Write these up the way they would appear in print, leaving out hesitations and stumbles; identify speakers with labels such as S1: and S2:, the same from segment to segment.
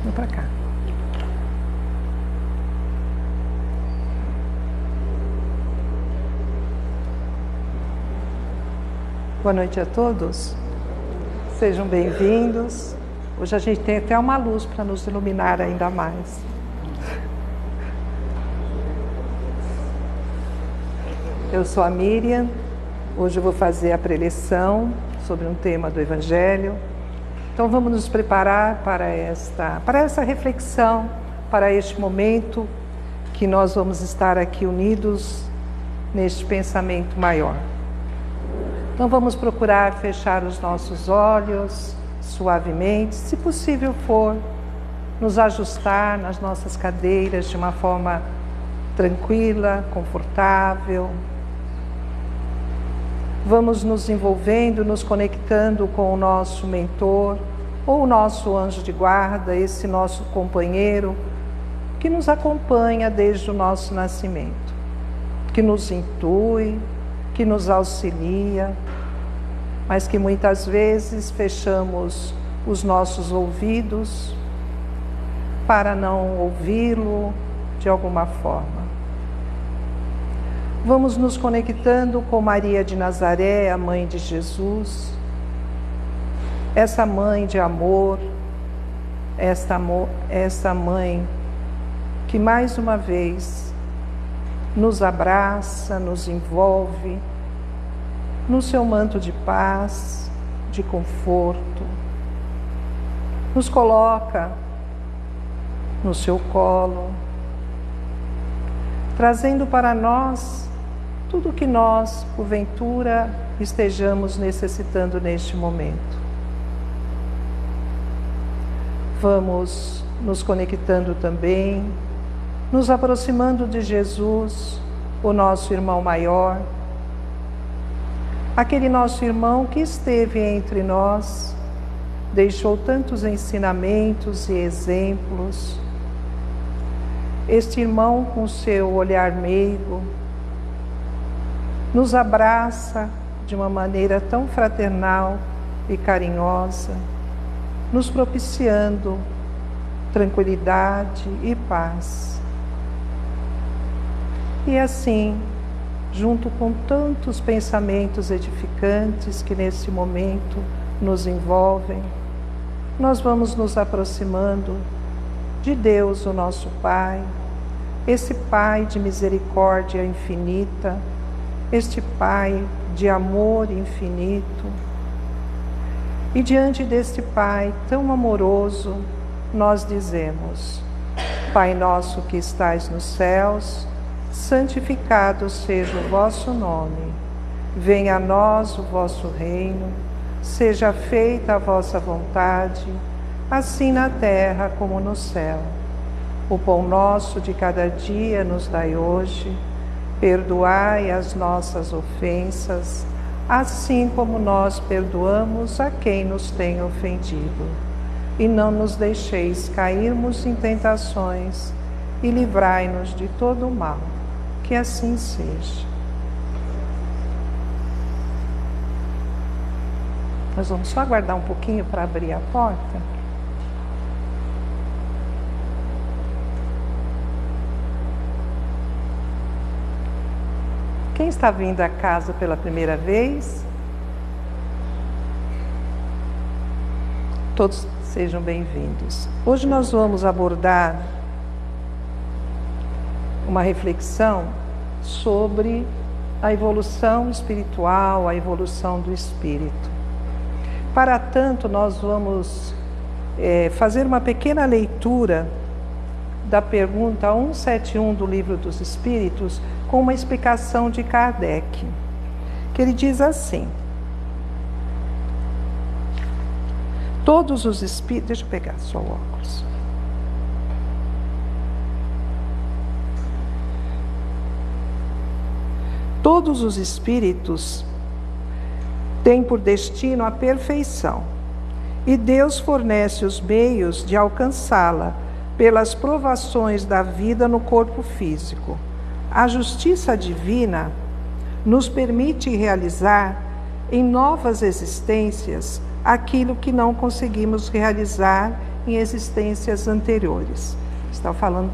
S1: Vem para cá. Boa noite a todos. Sejam bem-vindos. Hoje a gente tem até uma luz para nos iluminar ainda mais. Eu sou a Miriam. Hoje eu vou fazer a preleção sobre um tema do Evangelho. Então vamos nos preparar para essa reflexão, para este momento que nós vamos estar aqui unidos neste pensamento maior. Então vamos procurar fechar os nossos olhos suavemente, se possível for, nos ajustar nas nossas cadeiras de uma forma tranquila, confortável. Vamos nos envolvendo, nos conectando com o nosso mentor ou o nosso anjo de guarda, esse nosso companheiro que nos acompanha desde o nosso nascimento, que nos intui, que nos auxilia, mas que muitas vezes fechamos os nossos ouvidos para não ouvi-lo de alguma forma. Vamos nos conectando com Maria de Nazaré, a mãe de Jesus, essa mãe de amor, essa mãe que mais uma vez nos abraça, nos envolve no seu manto de paz, de conforto, nos coloca no seu colo, trazendo para nós tudo o que nós, porventura, estejamos necessitando neste momento. Vamos nos conectando também, nos aproximando de Jesus, o nosso irmão maior, aquele nosso irmão que esteve entre nós, deixou tantos ensinamentos e exemplos. Este irmão, com seu olhar meigo, nos abraça de uma maneira tão fraternal e carinhosa, nos propiciando tranquilidade e paz. E assim, junto com tantos pensamentos edificantes que nesse momento nos envolvem, nós vamos nos aproximando de Deus, o nosso Pai, esse Pai de misericórdia infinita, este Pai de amor infinito. E diante deste Pai tão amoroso, nós dizemos: Pai nosso que estais nos céus, santificado seja o vosso nome. Venha a nós o vosso reino, seja feita a vossa vontade, assim na terra como no céu. O pão nosso de cada dia nos dai hoje. Perdoai as nossas ofensas, assim como nós perdoamos a quem nos tem ofendido. E não nos deixeis cairmos em tentações, e livrai-nos de todo o mal. Que assim seja. Nós vamos só aguardar um pouquinho para abrir a porta. Quem está vindo à casa pela primeira vez? Todos sejam bem-vindos. Hoje nós vamos abordar uma reflexão sobre a evolução espiritual, a evolução do espírito. Para tanto, nós vamos fazer uma pequena leitura da pergunta 171 do Livro dos Espíritos, com uma explicação de Kardec, que ele diz assim: todos os espíritos... Deixa eu pegar só o óculos. Todos os espíritos têm por destino a perfeição, e Deus fornece os meios de alcançá-la pelas provações da vida no corpo físico. A justiça divina nos permite realizar em novas existências aquilo que não conseguimos realizar em existências anteriores. Está falando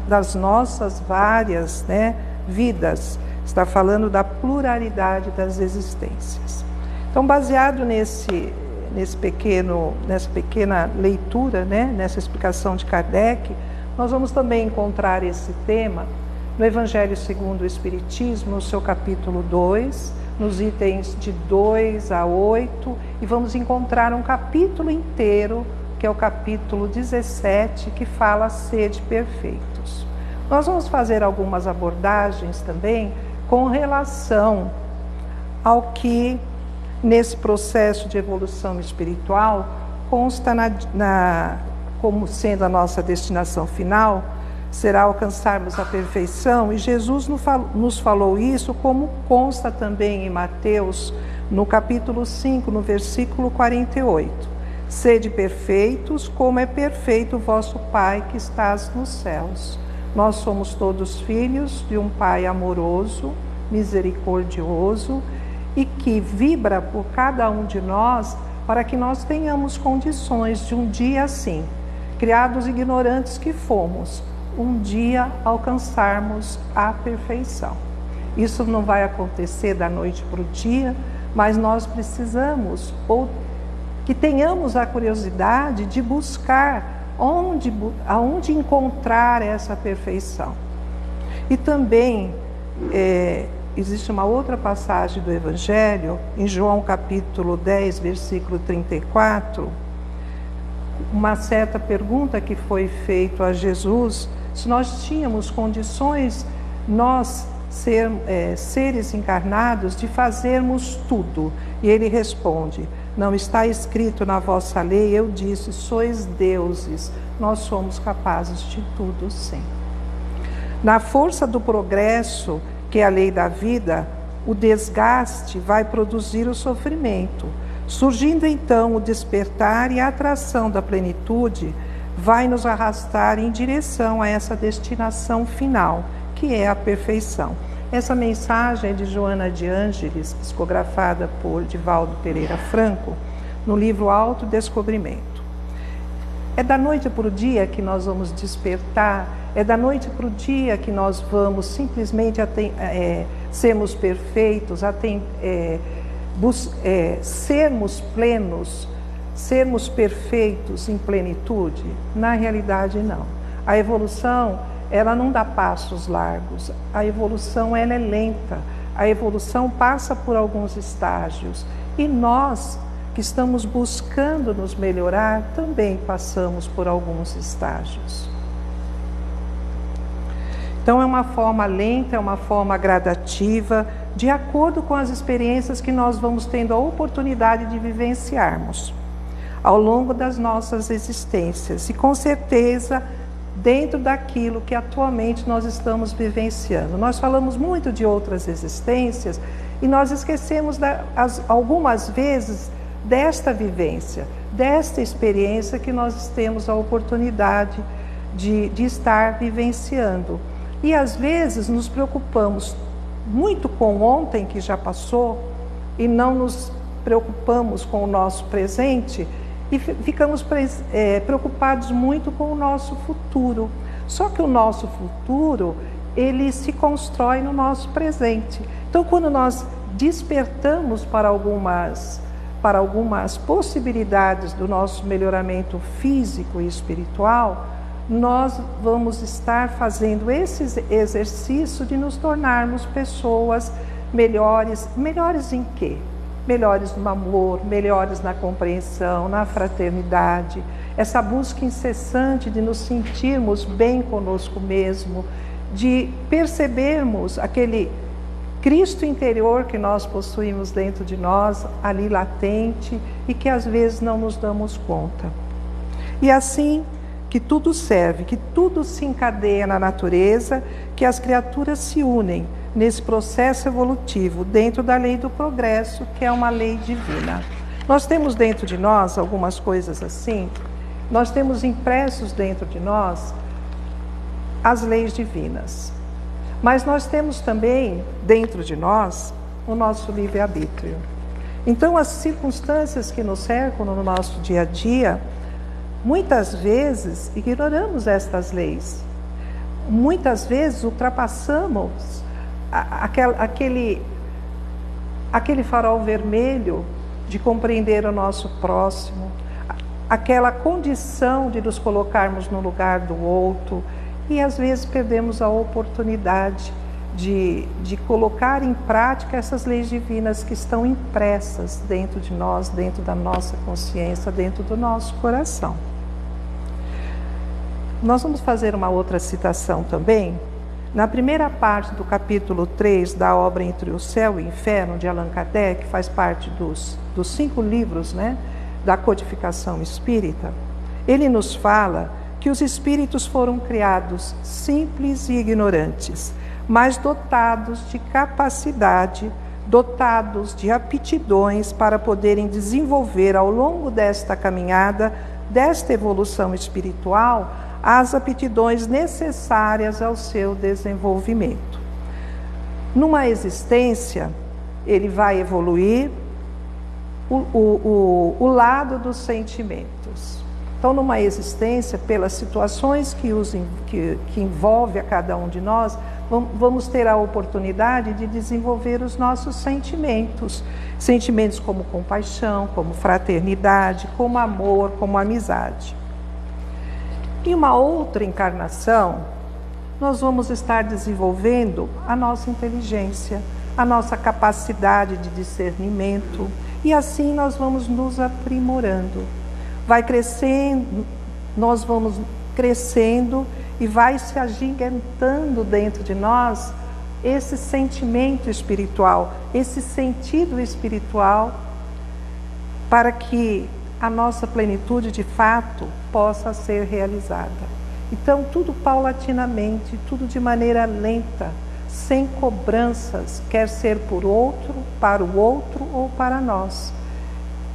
S1: das nossas várias, vidas. Está falando da pluralidade das existências. Então, baseado nessa pequena leitura, nessa explicação de Kardec, nós vamos também encontrar esse tema no Evangelho segundo o Espiritismo, no seu capítulo 2, nos itens de 2 a 8, e vamos encontrar um capítulo inteiro, que é o capítulo 17, que fala sede perfeitos. Nós vamos fazer algumas abordagens também com relação ao que, nesse processo de evolução espiritual, consta como sendo a nossa destinação final, será alcançarmos a perfeição, e Jesus nos falou isso, como consta também em Mateus, no capítulo 5, no versículo 48. Sede perfeitos, como é perfeito o vosso Pai que estás nos céus. Nós somos todos filhos de um Pai amoroso, misericordioso, e que vibra por cada um de nós para que nós tenhamos condições de um dia assim, criados ignorantes que fomos, um dia alcançarmos a perfeição. Isso não vai acontecer da noite para o dia, mas nós precisamos, ou que tenhamos a curiosidade de buscar aonde encontrar essa perfeição. E também existe uma outra passagem do Evangelho, em João capítulo 10, versículo 34, uma certa pergunta que foi feita a Jesus, se nós tínhamos condições, nós seres encarnados, de fazermos tudo. E ele responde: não está escrito na vossa lei, eu disse, sois deuses, nós somos capazes de tudo, sim. Na força do progresso, que é a lei da vida, o desgaste vai produzir o sofrimento. Surgindo então o despertar e a atração da plenitude, vai nos arrastar em direção a essa destinação final, que é a perfeição. Essa mensagem é de Joana de Ângeles, psicografada por Divaldo Pereira Franco, no livro Autodescobrimento. É da noite para o dia que nós vamos despertar, é da noite para o dia que nós vamos simplesmente sermos perfeitos, sermos plenos, sermos perfeitos em plenitude? Na realidade, não. A evolução, ela não dá passos largos. A evolução, ela é lenta. A evolução passa por alguns estágios. E nós, que estamos buscando nos melhorar, também passamos por alguns estágios. Então, é uma forma lenta, é uma forma gradativa, de acordo com as experiências que nós vamos tendo a oportunidade de vivenciarmos ao longo das nossas existências. E, com certeza, dentro daquilo que atualmente nós estamos vivenciando. Nós falamos muito de outras existências e nós esquecemos, algumas vezes, desta vivência, desta experiência que nós temos a oportunidade de estar vivenciando. E às vezes nos preocupamos muito com ontem que já passou e não nos preocupamos com o nosso presente e ficamos preocupados muito com o nosso futuro. Só que o nosso futuro, ele se constrói no nosso presente. Então, quando nós despertamos para algumas possibilidades do nosso melhoramento físico e espiritual, nós vamos estar fazendo esse exercício de nos tornarmos pessoas melhores. Melhores em quê? Melhores no amor, melhores na compreensão, na fraternidade. Essa busca incessante de nos sentirmos bem conosco mesmo, de percebermos aquele Cristo interior que nós possuímos dentro de nós, ali latente, e que às vezes não nos damos conta. E assim que tudo serve, que tudo se encadeia na natureza, que as criaturas se unem nesse processo evolutivo dentro da lei do progresso, que é uma lei divina. Nós temos dentro de nós algumas coisas assim, nós temos impressos dentro de nós as leis divinas. Mas nós temos também dentro de nós o nosso livre-arbítrio. Então, as circunstâncias que nos cercam no nosso dia a dia, muitas vezes ignoramos estas leis. Muitas vezes ultrapassamos aquele farol vermelho de compreender o nosso próximo, aquela condição de nos colocarmos no lugar do outro, e às vezes perdemos a oportunidade de colocar em prática essas leis divinas que estão impressas dentro de nós, dentro da nossa consciência, dentro do nosso coração. Nós vamos fazer uma outra citação também. Na primeira parte do capítulo 3 da obra Entre o Céu e o Inferno, de Allan Kardec, que faz parte dos 5 livros, né, da codificação espírita, ele nos fala que os espíritos foram criados simples e ignorantes, mas dotados de capacidade, dotados de aptidões para poderem desenvolver ao longo desta caminhada, desta evolução espiritual, as aptidões necessárias ao seu desenvolvimento. Numa existência, ele vai evoluir o lado dos sentimentos. Então, numa existência, pelas situações que envolve a cada um de nós, vamos ter a oportunidade de desenvolver os nossos sentimentos. Sentimentos como compaixão, como fraternidade, como amor, como amizade. Em uma outra encarnação, nós vamos estar desenvolvendo a nossa inteligência, a nossa capacidade de discernimento, e assim nós vamos nos aprimorando. Vai crescendo, nós vamos crescendo e vai se agigantando dentro de nós esse sentimento espiritual, esse sentido espiritual, para que a nossa plenitude de fato possa ser realizada. Então, tudo paulatinamente, tudo de maneira lenta, sem cobranças, quer ser por outro, para o outro ou para nós.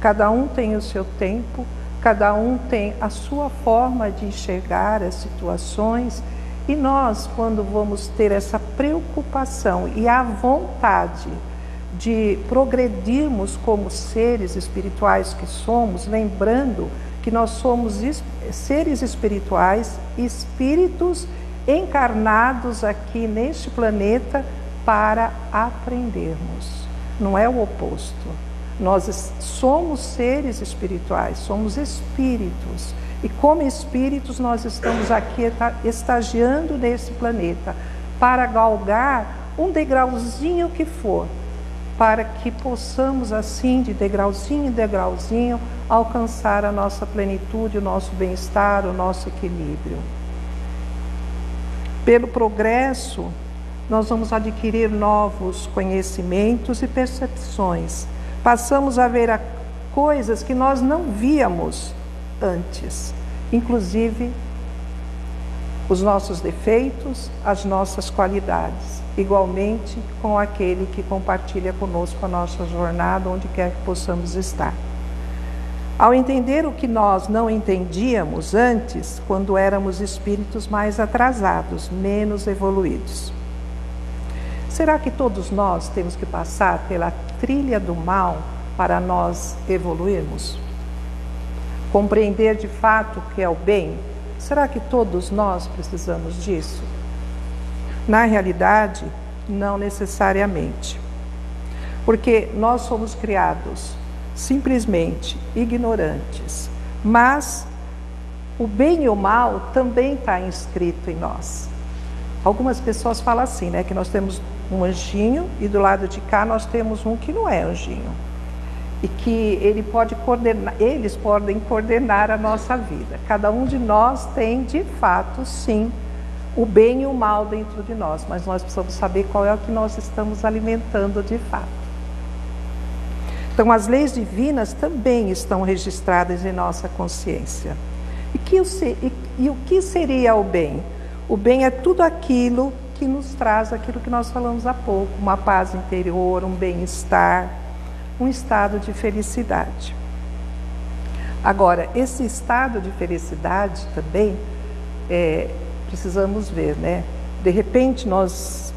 S1: Cada um tem o seu tempo, cada um tem a sua forma de enxergar as situações, e nós, quando vamos ter essa preocupação e a vontade de progredirmos como seres espirituais que somos, lembrando que nós somos seres espirituais, espíritos encarnados aqui neste planeta para aprendermos. Não é o oposto. Nós somos seres espirituais, somos espíritos. E como espíritos nós estamos aqui estagiando nesse planeta para galgar um degrauzinho que for, para que possamos assim, de degrauzinho em degrauzinho, alcançar a nossa plenitude, o nosso bem-estar, o nosso equilíbrio. Pelo progresso, nós vamos adquirir novos conhecimentos e percepções. Passamos a ver coisas que nós não víamos antes, inclusive os nossos defeitos, as nossas qualidades, igualmente com aquele que compartilha conosco a nossa jornada, onde quer que possamos estar. Ao entender o que nós não entendíamos antes, quando éramos espíritos mais atrasados, menos evoluídos. Será que todos nós temos que passar pela trilha do mal para nós evoluirmos? Compreender de fato o que é o bem? Será que todos nós precisamos disso? Na realidade, não necessariamente. Porque nós somos criados simplesmente ignorantes, mas o bem e o mal também está inscrito em nós. Algumas pessoas falam assim, né, que nós temos um anjinho e do lado de cá nós temos um que não é anjinho. E que eles podem coordenar a nossa vida. Cada um de nós tem, de fato, sim, o bem e o mal dentro de nós, mas nós precisamos saber qual é o que nós estamos alimentando de fato. Então, as leis divinas também estão registradas em nossa consciência. E o que seria o bem? O bem é tudo aquilo que nos traz aquilo que nós falamos há pouco, uma paz interior, um bem-estar, um estado de felicidade. Agora, esse estado de felicidade também, precisamos ver, né? De repente nós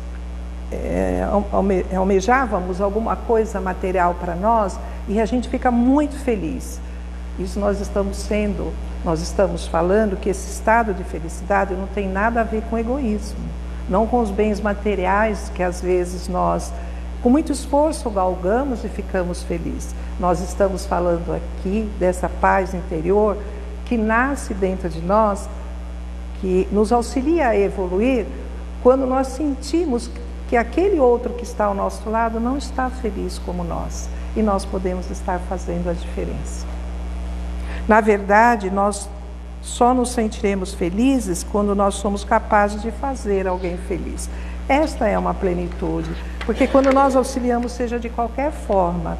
S1: almejávamos alguma coisa material para nós E a gente fica muito feliz. Isso nós estamos falando que esse estado de felicidade não tem nada a ver com egoísmo, não com os bens materiais que às vezes nós, com muito esforço, galgamos e ficamos felizes. Nós estamos falando aqui dessa paz interior que nasce dentro de nós, que nos auxilia a evoluir quando nós sentimos que aquele outro que está ao nosso lado não está feliz como nós, e nós podemos estar fazendo a diferença. Na verdade, nós só nos sentiremos felizes quando nós somos capazes de fazer alguém feliz. Esta é uma plenitude, porque quando nós auxiliamos, seja de qualquer forma,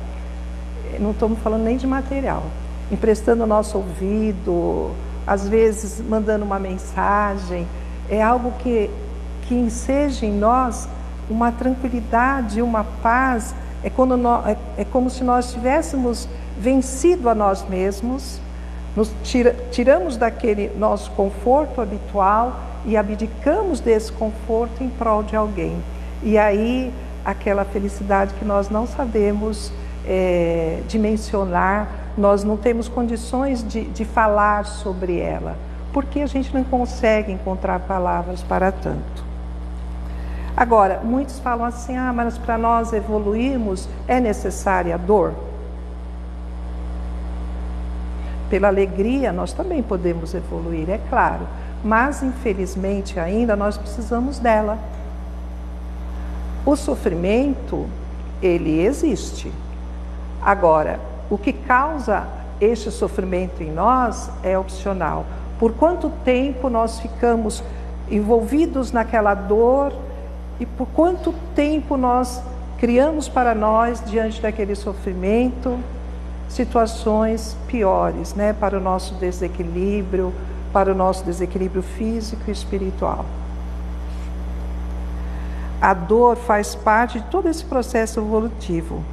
S1: não estamos falando nem de material, emprestando o nosso ouvido, às vezes mandando uma mensagem, é algo que enseja em nós uma tranquilidade, uma paz, é como se nós tivéssemos vencido a nós mesmos, nos tiramos daquele nosso conforto habitual e abdicamos desse conforto em prol de alguém. E aí, aquela felicidade que nós não sabemos dimensionar, nós não temos condições de falar sobre ela, porque a gente não consegue encontrar palavras para tanto. Agora, muitos falam assim, mas para nós evoluirmos é necessária a dor? Pela alegria nós também podemos evoluir, é claro, mas infelizmente ainda nós precisamos dela. O sofrimento, ele existe. Agora, o que causa este sofrimento em nós é opcional. Por quanto tempo nós ficamos envolvidos naquela dor e por quanto tempo nós criamos para nós, diante daquele sofrimento, situações piores, né, para o nosso desequilíbrio físico e espiritual. A dor faz parte de todo esse processo evolutivo.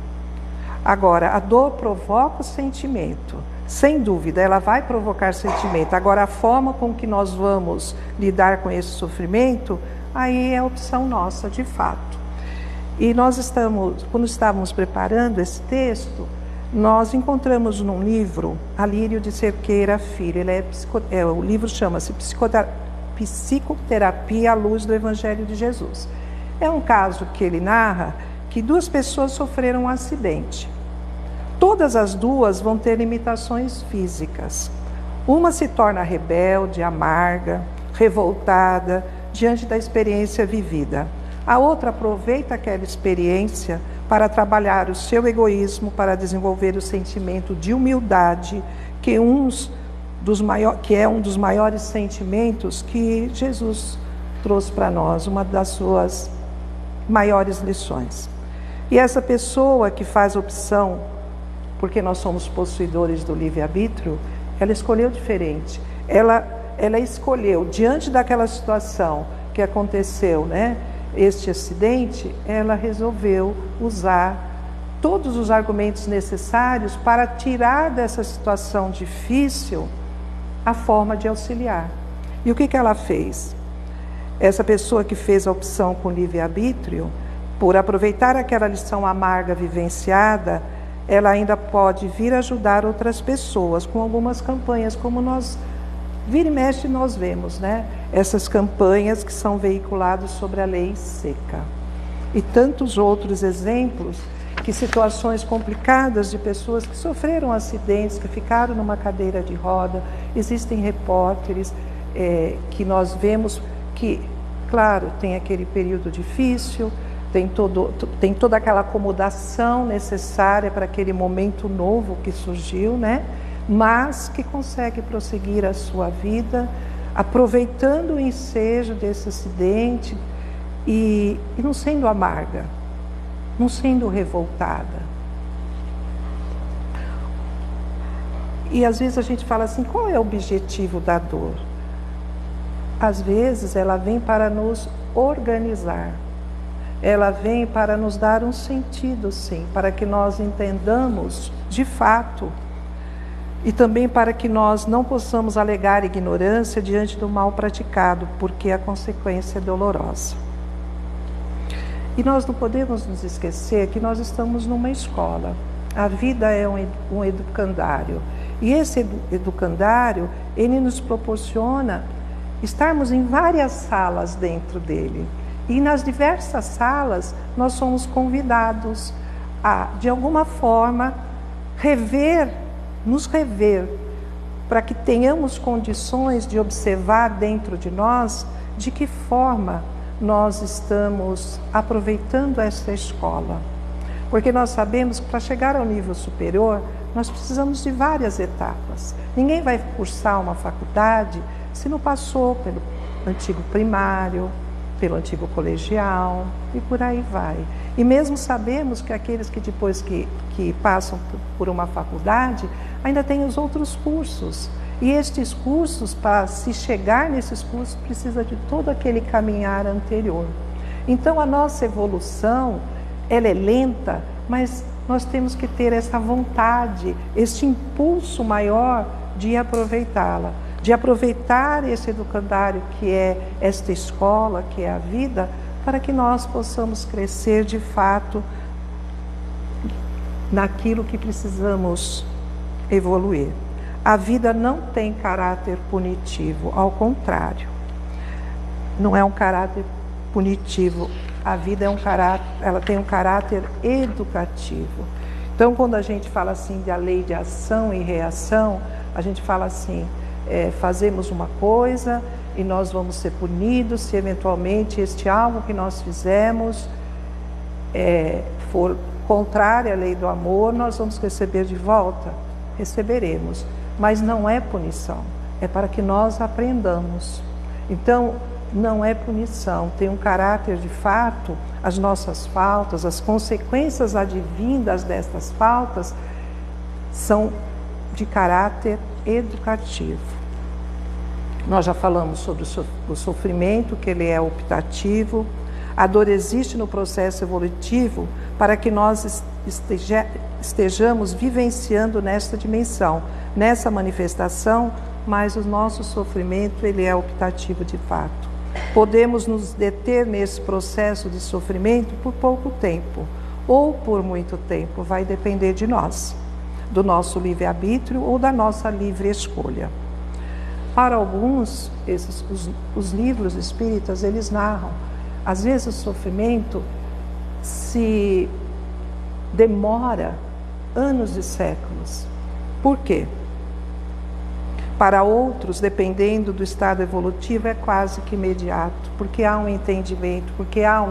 S1: Agora, a dor provoca o sentimento. Sem dúvida, ela vai provocar sentimento. Agora, a forma com que nós vamos lidar com esse sofrimento, aí é opção nossa, de fato. E quando estávamos preparando esse texto, nós encontramos num livro, Alírio de Cerqueira Filho. O livro chama-se Psicoterapia à Luz do Evangelho de Jesus. É um caso que ele narra que 2 pessoas sofreram um acidente. Todas as 2 vão ter limitações físicas. Uma se torna rebelde, amarga, revoltada diante da experiência vivida. A outra aproveita aquela experiência para trabalhar o seu egoísmo, para desenvolver o sentimento de humildade, que é um dos maiores sentimentos que Jesus trouxe para nós, uma das suas maiores lições. E essa pessoa que faz opção, porque nós somos possuidores do livre-arbítrio, ela escolheu diferente. Ela escolheu, diante daquela situação que aconteceu, né, este acidente, ela resolveu usar todos os argumentos necessários para tirar dessa situação difícil a forma de auxiliar. E o que ela fez? Essa pessoa que fez a opção com livre-arbítrio, por aproveitar aquela lição amarga vivenciada, ela ainda pode vir ajudar outras pessoas com algumas campanhas, como nós vira e mexe nós vemos, né? Essas campanhas que são veiculadas sobre a lei seca. E tantos outros exemplos, que situações complicadas de pessoas que sofreram acidentes, que ficaram numa cadeira de roda. Existem repórteres que nós vemos que, claro, tem aquele período difícil, tem toda aquela acomodação necessária para aquele momento novo que surgiu, né? Mas que consegue prosseguir a sua vida, aproveitando o ensejo desse acidente e não sendo amarga, não sendo revoltada. E às vezes a gente fala assim, qual é o objetivo da dor? Às vezes ela vem para nos organizar, ela vem para nos dar um sentido, sim, para que nós entendamos de fato, e também para que nós não possamos alegar ignorância diante do mal praticado, porque a consequência é dolorosa. E nós não podemos nos esquecer que nós estamos numa escola. A vida é um educandário. E esse educandário, ele nos proporciona estarmos em várias salas dentro dele. E nas diversas salas, nós somos convidados a, de alguma forma, nos rever, para que tenhamos condições de observar dentro de nós de que forma nós estamos aproveitando esta escola. Porque nós sabemos que para chegar ao nível superior, nós precisamos de várias etapas. Ninguém vai cursar uma faculdade se não passou pelo antigo primário, pelo antigo colegial e por aí vai. E mesmo sabemos que aqueles que depois que passam por uma faculdade, ainda tem os outros cursos. E estes cursos, para se chegar nesses cursos, precisa de todo aquele caminhar anterior. Então a nossa evolução, ela é lenta, mas nós temos que ter essa vontade, este impulso maior de aproveitá-la, de aproveitar esse educandário que é esta escola, que é a vida, para que nós possamos crescer de fato naquilo que precisamos evoluir. A vida não tem caráter punitivo, ao contrário, não é um caráter punitivo. A vida ela tem um caráter educativo. Então, quando a gente fala assim da lei de ação e reação, a gente fala assim, fazemos uma coisa e nós vamos ser punidos se eventualmente este algo que nós fizemos for contrário à lei do amor, nós vamos receber de volta. Receberemos, mas não é punição, é para que nós aprendamos. Então, não é punição, tem um caráter de fato, as nossas faltas, as consequências advindas destas faltas são de caráter educativo. Nós já falamos sobre o sofrimento, que ele é optativo. A dor existe no processo evolutivo para que nós estejamos vivenciando nesta dimensão, nessa manifestação, mas o nosso sofrimento ele é optativo de fato. Podemos nos deter nesse processo de sofrimento por pouco tempo ou por muito tempo, vai depender de nós, do nosso livre-arbítrio ou da nossa livre escolha. Para alguns, os livros espíritas, eles narram, às vezes o sofrimento se demora anos e séculos. Por quê? Para outros, dependendo do estado evolutivo, é quase que imediato, porque há um entendimento, porque há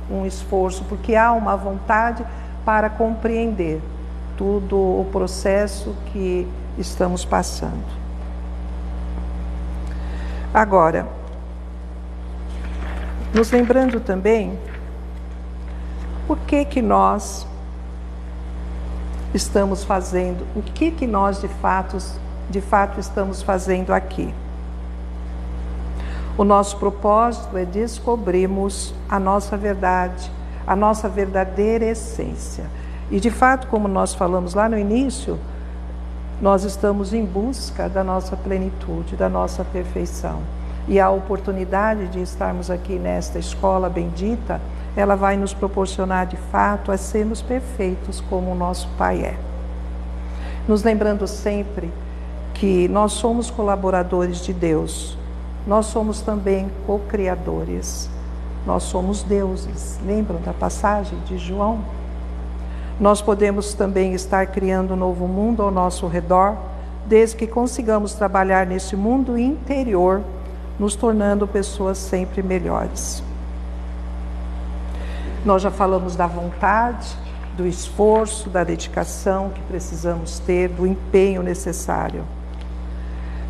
S1: um esforço, porque há uma vontade para compreender todo o processo que estamos passando. Agora, nos lembrando também, por que nós estamos fazendo, o que nós de fato estamos fazendo aqui. O nosso propósito é descobrirmos a nossa verdade, a nossa verdadeira essência. E de fato, como nós falamos lá no início, nós estamos em busca da nossa plenitude, da nossa perfeição. E a oportunidade de estarmos aqui nesta escola bendita, ela vai nos proporcionar de fato a sermos perfeitos como o nosso Pai é. Nos lembrando sempre que nós somos colaboradores de Deus, nós somos também co-criadores, nós somos deuses. Lembram da passagem de João? Nós podemos também estar criando um novo mundo ao nosso redor, desde que consigamos trabalhar nesse mundo interior, nos tornando pessoas sempre melhores. Nós já falamos da vontade, do esforço, da dedicação que precisamos ter, do empenho necessário.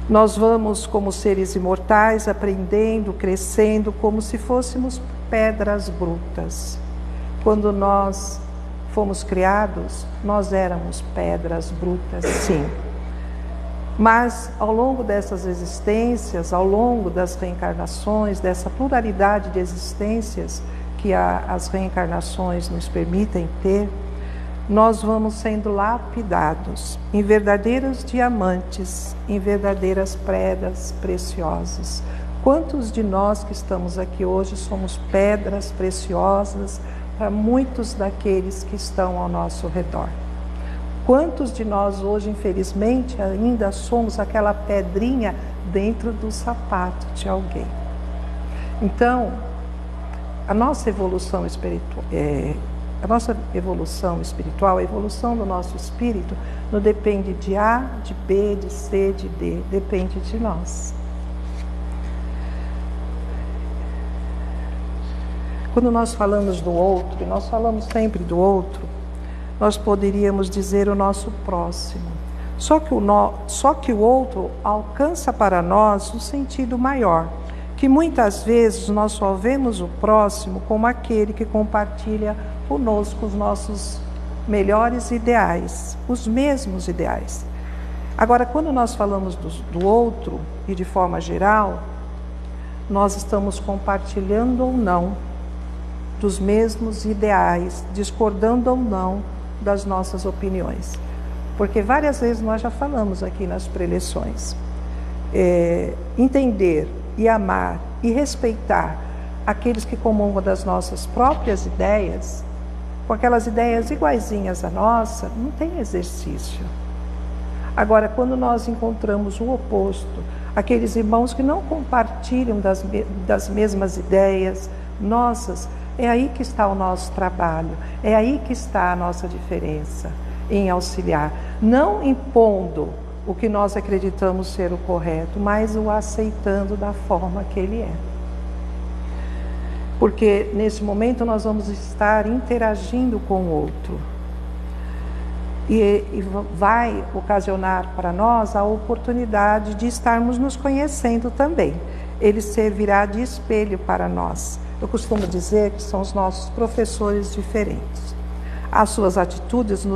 S1: Nós vamos, como seres imortais, aprendendo, crescendo, como se fôssemos pedras brutas. Quando nós fomos criados, nós éramos pedras brutas, sim. Mas, ao longo dessas existências, ao longo das reencarnações, dessa pluralidade de existências que as reencarnações nos permitem ter, nós vamos sendo lapidados em verdadeiros diamantes, em verdadeiras pedras preciosas. Quantos de nós que estamos aqui hoje somos pedras preciosas para muitos daqueles que estão ao nosso redor? Quantos de nós hoje, infelizmente, ainda somos aquela pedrinha dentro do sapato de alguém? Então, a nossa evolução espiritual, a evolução do nosso espírito, não depende de A, de B, de C, de D, depende de nós. Quando nós falamos do outro, e nós falamos sempre do outro, nós poderíamos dizer o nosso próximo. Só que o outro alcança para nós um sentido maior, que muitas vezes nós só vemos o próximo como aquele que compartilha conosco os nossos melhores ideais, os mesmos ideais. Agora, quando nós falamos do outro, e de forma geral, nós estamos compartilhando ou não dos mesmos ideais, discordando ou não das nossas opiniões. Porque várias vezes nós já falamos aqui nas preleções. Entender e amar e respeitar aqueles que comungam das nossas próprias ideias, com aquelas ideias iguaizinhas à nossa, não tem exercício. Agora, quando nós encontramos o oposto, aqueles irmãos que não compartilham das mesmas ideias nossas, é aí que está o nosso trabalho, é aí que está a nossa diferença em auxiliar, não impondo o que nós acreditamos ser o correto, mas o aceitando da forma que ele é. Porque nesse momento nós vamos estar interagindo com o outro e vai ocasionar para nós a oportunidade de estarmos nos conhecendo também. Ele servirá de espelho para nós. Eu costumo dizer que são os nossos professores diferentes. As suas atitudes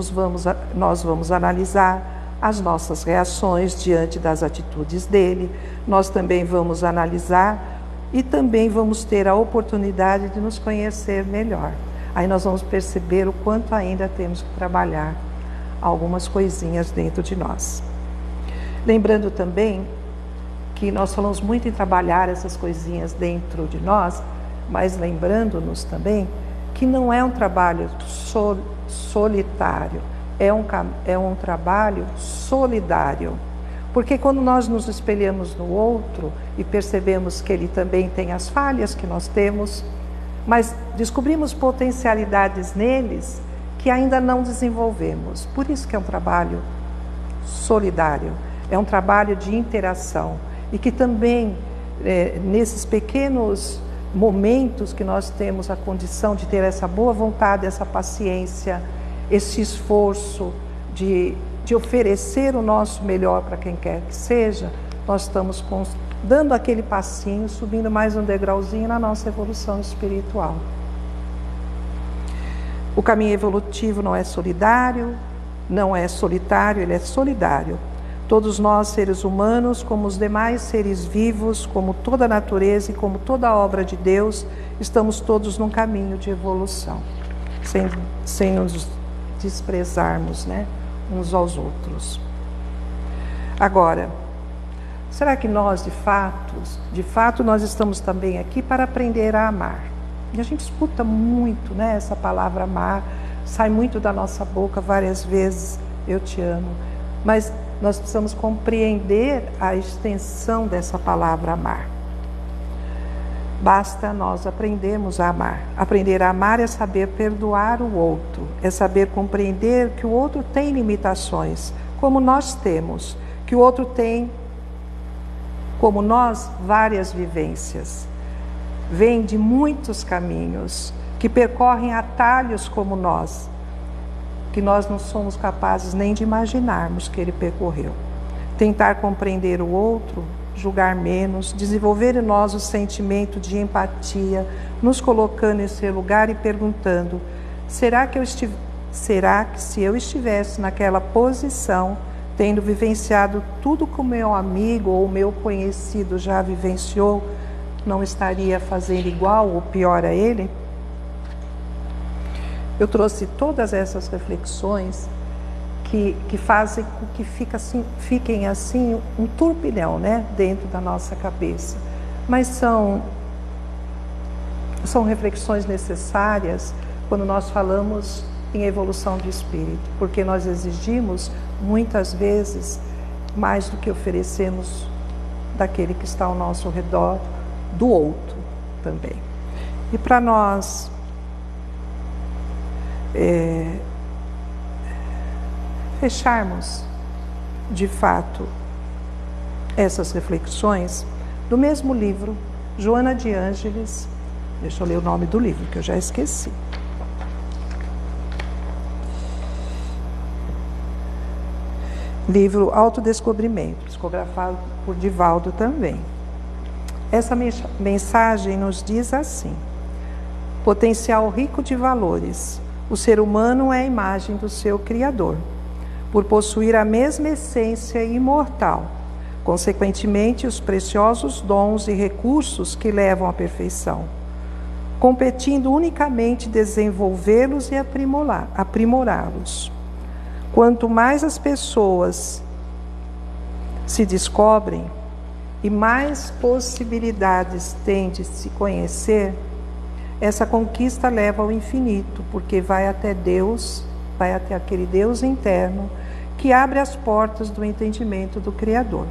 S1: nós vamos analisar, as nossas reações diante das atitudes dele, nós também vamos analisar e também vamos ter a oportunidade de nos conhecer melhor. Aí nós vamos perceber o quanto ainda temos que trabalhar algumas coisinhas dentro de nós. Lembrando também que nós falamos muito em trabalhar essas coisinhas dentro de nós, mas lembrando-nos também que não é um trabalho solitário, é um trabalho solidário. Porque quando nós nos espelhamos no outro e percebemos que ele também tem as falhas que nós temos, mas descobrimos potencialidades neles que ainda não desenvolvemos. Por isso que é um trabalho solidário, é um trabalho de interação. E que também, nesses pequenos momentos que nós temos a condição de ter essa boa vontade, essa paciência, esse esforço de oferecer o nosso melhor para quem quer que seja, nós estamos dando aquele passinho, subindo mais um degrauzinho na nossa evolução espiritual. O caminho evolutivo não é solidário, não é solitário, ele é solidário. Todos nós, seres humanos, como os demais seres vivos, como toda a natureza e como toda a obra de Deus, estamos todos num caminho de evolução, sem nos desprezarmos, né, uns aos outros. Agora, será que nós, de fato, nós estamos também aqui para aprender a amar? E a gente escuta muito, né, essa palavra amar, sai muito da nossa boca várias vezes, eu te amo, mas nós precisamos compreender a extensão dessa palavra amar. Basta nós aprendermos a amar. Aprender a amar é saber perdoar o outro, é saber compreender que o outro tem limitações, como nós temos, que o outro tem, como nós, várias vivências. Vem de muitos caminhos, que percorrem atalhos como nós, que nós não somos capazes nem de imaginarmos que ele percorreu. Tentar compreender o outro, julgar menos, desenvolver em nós o sentimento de empatia, nos colocando em seu lugar e perguntando: será que se eu estivesse naquela posição, tendo vivenciado tudo que o meu amigo ou o meu conhecido já vivenciou, não estaria fazendo igual ou pior a ele? Eu trouxe todas essas reflexões que fazem com que fiquem assim um turbilhão, né, dentro da nossa cabeça. Mas são reflexões necessárias quando nós falamos em evolução de espírito, porque nós exigimos, muitas vezes, mais do que oferecemos daquele que está ao nosso redor, do outro também. E para nós fecharmos, de fato, essas reflexões, do mesmo livro, Joana de Ângeles, deixa eu ler o nome do livro, que eu já esqueci. Livro Autodescobrimento, psicografado por Divaldo também. Essa mensagem nos diz assim: potencial rico de valores. O ser humano é a imagem do seu Criador, por possuir a mesma essência imortal, consequentemente os preciosos dons e recursos que levam à perfeição, competindo unicamente desenvolvê-los e aprimorá-los. Quanto mais as pessoas se descobrem e mais possibilidades têm de se conhecer, essa conquista leva ao infinito, porque vai até Deus, vai até aquele Deus interno que abre as portas do entendimento do Criador.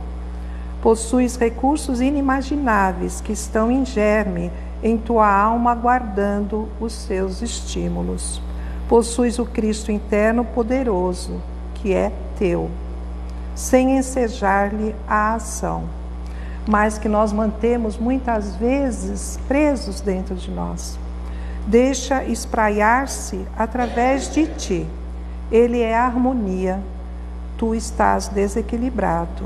S1: Possuis recursos inimagináveis que estão em germe em tua alma, aguardando os seus estímulos. Possuis o Cristo interno poderoso, que é teu, sem ensejar-lhe a ação, mas que nós mantemos muitas vezes presos dentro de nós. Deixa espraiar-se através de ti. Ele é harmonia, tu estás desequilibrado.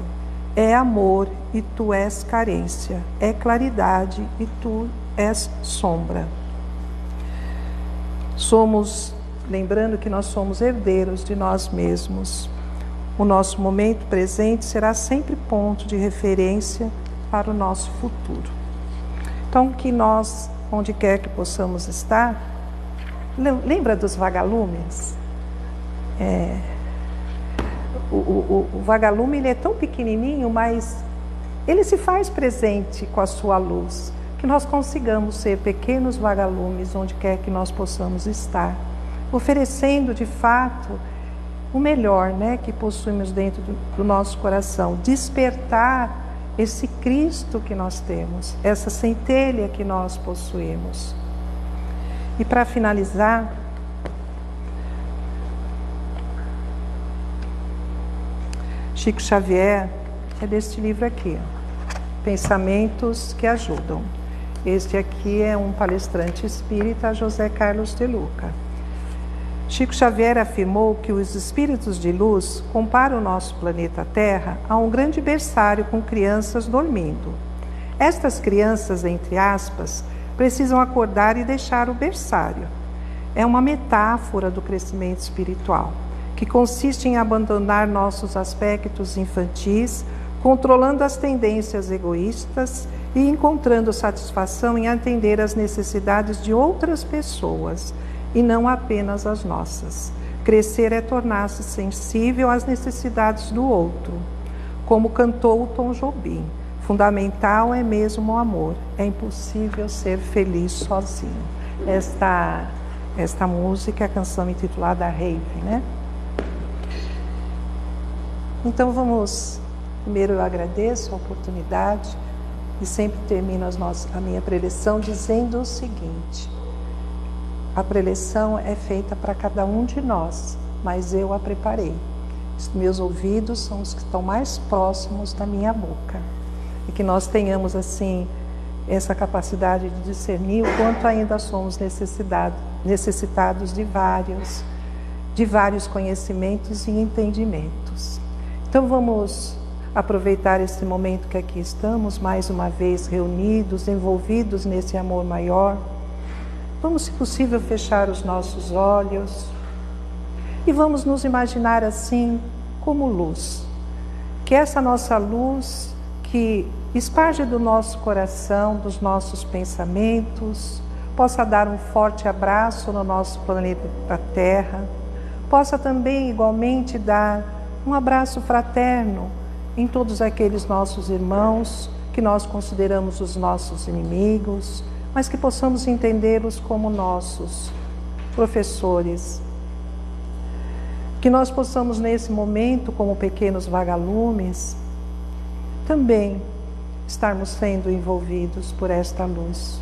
S1: É amor e tu és carência. É claridade e tu és sombra. Lembrando que nós somos herdeiros de nós mesmos. O nosso momento presente será sempre ponto de referência para o nosso futuro. Então, que nós, onde quer que possamos estar, lembra dos vagalumes? O vagalume, ele é tão pequenininho, mas ele se faz presente com a sua luz. Que nós consigamos ser pequenos vagalumes onde quer que nós possamos estar, oferecendo de fato o melhor, que possuímos dentro do nosso coração, despertar esse Cristo que nós temos, essa centelha que nós possuímos. E para finalizar, Chico Xavier é deste livro aqui, Pensamentos que Ajudam. Este aqui é um palestrante espírita, José Carlos de Luca. Chico Xavier afirmou que os espíritos de luz comparam o nosso planeta Terra a um grande berçário com crianças dormindo. Estas crianças, entre aspas, precisam acordar e deixar o berçário. É uma metáfora do crescimento espiritual, que consiste em abandonar nossos aspectos infantis, controlando as tendências egoístas e encontrando satisfação em atender às necessidades de outras pessoas, e não apenas as nossas. Crescer é tornar-se sensível às necessidades do outro. Como cantou o Tom Jobim, fundamental é mesmo o amor. É impossível ser feliz sozinho. Esta música é a canção intitulada Rave, Então primeiro eu agradeço a oportunidade e sempre termino a minha preleção dizendo o seguinte: a preleção é feita para cada um de nós, mas eu a preparei. Os meus ouvidos são os que estão mais próximos da minha boca. E que nós tenhamos, assim, essa capacidade de discernir o quanto ainda somos necessitados de vários conhecimentos e entendimentos. Então vamos aproveitar esse momento que aqui estamos, mais uma vez reunidos, envolvidos nesse amor maior. Vamos, se possível, fechar os nossos olhos e vamos nos imaginar assim como luz. Que essa nossa luz que esparge do nosso coração, dos nossos pensamentos, possa dar um forte abraço no nosso planeta Terra, possa também igualmente dar um abraço fraterno em todos aqueles nossos irmãos que nós consideramos os nossos inimigos, mas que possamos entendê-los como nossos professores, Que nós possamos nesse momento, como pequenos vagalumes, também estarmos sendo envolvidos por esta luz.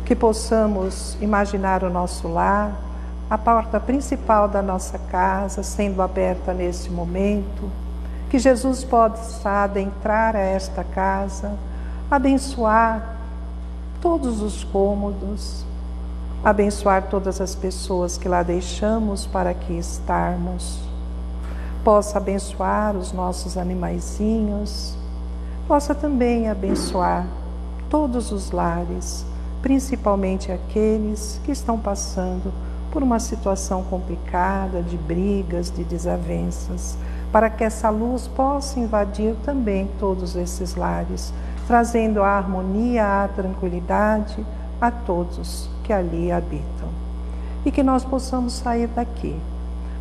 S1: Que possamos imaginar o nosso lar, a porta principal da nossa casa sendo aberta nesse momento. Que Jesus possa adentrar a esta casa, abençoar todos os cômodos, abençoar todas as pessoas que lá deixamos para aqui estarmos. Possa abençoar os nossos animaizinhos, possa também abençoar todos os lares, principalmente aqueles que estão passando por uma situação complicada, de brigas, de desavenças, para que essa luz possa invadir também todos esses lares, trazendo a harmonia, a tranquilidade a todos que ali habitam. E que nós possamos sair daqui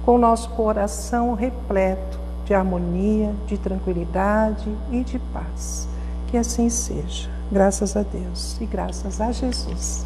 S1: com o nosso coração repleto de harmonia, de tranquilidade e de paz. Que assim seja. Graças a Deus e graças a Jesus.